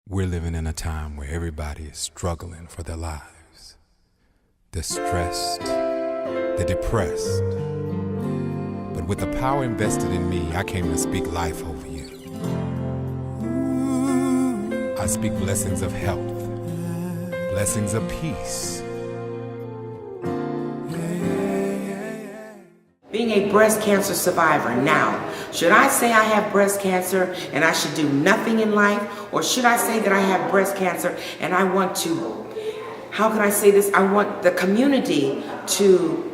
We're living in a time where everybody is struggling for their lives. They're stressed, they're depressed. But with the power invested in me, I came to speak life over you. I speak blessings of health, blessings of peace. Being a breast cancer survivor now, should I say I have breast cancer and I should do nothing in life? Or should I say that I have breast cancer and I want to, how can I say this? I want the community to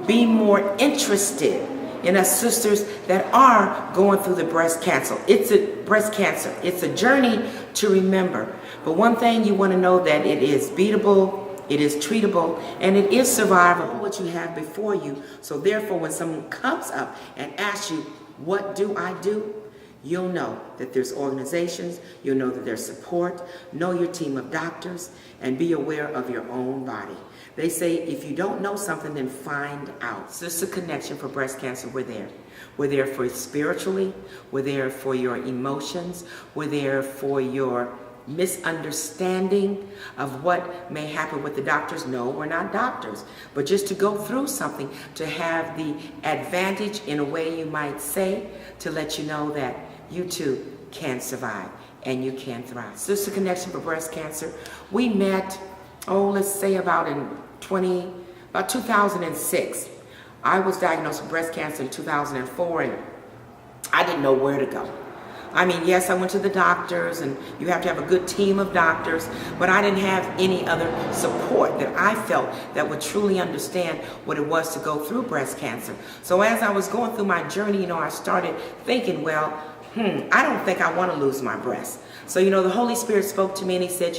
be more interested in us sisters that are going through the breast cancer. It's a journey to remember. But one thing you want to know, that it is beatable, it is treatable, and it is survivable. What you have before you. So therefore, when someone comes up and asks you, what do I do? You'll know that there's organizations, you'll know that there's support, know your team of doctors, and be aware of your own body. They say if you don't know something, then find out. Sister Connection for breast cancer, we're there. We're there for spiritually, we're there for your emotions, we're there for your misunderstanding of what may happen with the doctors. No, we're not doctors, but just to go through something, to have the advantage, in a way you might say, to let you know that you too can survive and you can thrive. Sister Connection for breast cancer, we met, let's say about 2006. I was diagnosed with breast cancer in 2004 and I didn't know where to go. I mean, yes, I went to the doctors, and you have to have a good team of doctors, but I didn't have any other support that I felt that would truly understand what it was to go through breast cancer. So as I was going through my journey, I started thinking, I don't think I want to lose my breast. So, the Holy Spirit spoke to me and he said,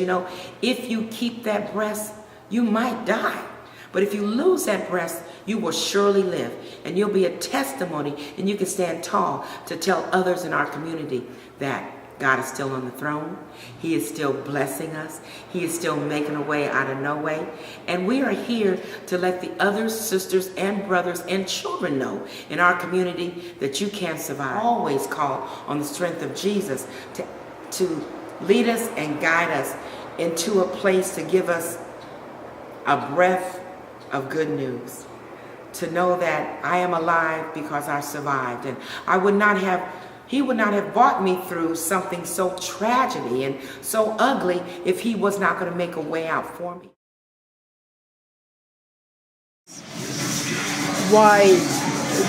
if you keep that breast, you might die. But if you lose that breast, you will surely live, and you'll be a testimony, and you can stand tall to tell others in our community that God is still on the throne. He is still blessing us. He is still making a way out of no way. And we are here to let the other sisters and brothers and children know in our community that you can survive. Always call on the strength of Jesus to lead us and guide us into a place to give us a breath of good news, to know that I am alive because I survived, and he would not have brought me through something so tragedy and so ugly if he was not going to make a way out for me. Why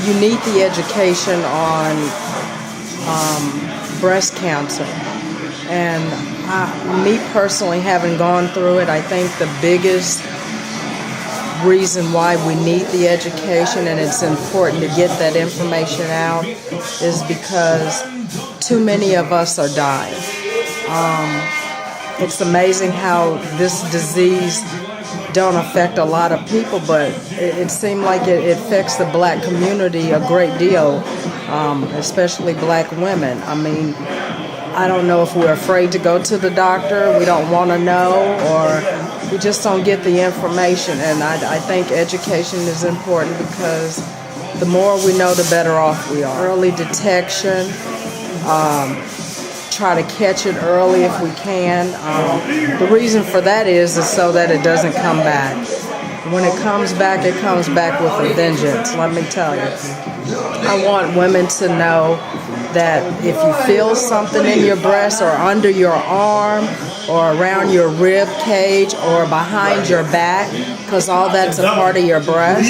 you need the education on breast cancer, and me personally, having gone through it, I think the biggest reason why we need the education, and it's important to get that information out, is because too many of us are dying. It's amazing how this disease don't affect a lot of people, but it seemed like it affects the black community a great deal, especially black women. I mean, I don't know if we're afraid to go to the doctor, we don't want to know, or we just don't get the information. And I think education is important, because the more we know, the better off we are. Early detection, try to catch it early if we can. The reason for that is so that it doesn't come back. When it comes back with a vengeance, let me tell you. I want women to know that if you feel something in your breast or under your arm or around your rib cage or behind your back, because all that's a part of your breast,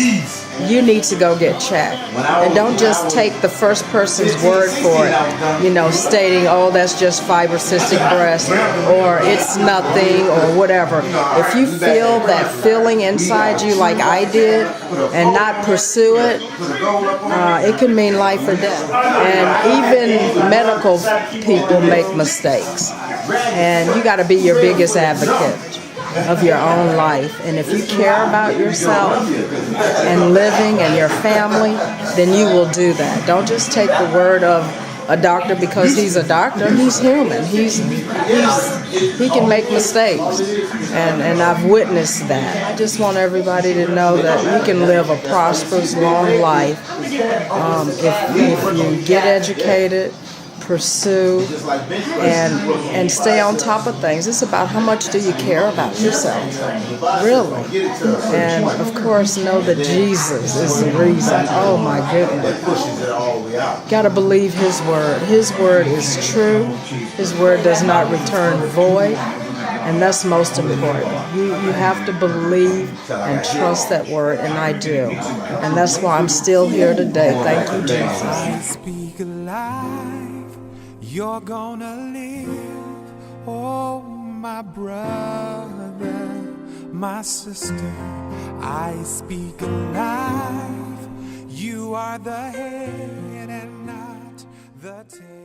you need to go get checked. And don't just take the first person's word for it, stating, that's just fibrocystic breast, or it's nothing, or whatever. If you feel that feeling inside you like I did and not pursue it, it can mean life or death. And even medical people make mistakes. And you got to be your biggest advocate of your own life. And if you care about yourself and living and your family, then you will do that. Don't just take the word of a doctor because he's a doctor. He's human. He can make mistakes, and I've witnessed that. I just want everybody to know that you can live a prosperous, long life if you get educated, pursue and stay on top of things. It's about how much do you care about yourself, really. And of course, know that Jesus is the reason. Oh my goodness. Got to believe His word. His word is true. His word does not return void. And that's most important. You have to believe and trust that word, and I do. And that's why I'm still here today. Thank you, Jesus. I speak alive, you're gonna live. Oh, my brother, my sister, I speak alive. You are the head and not the tail.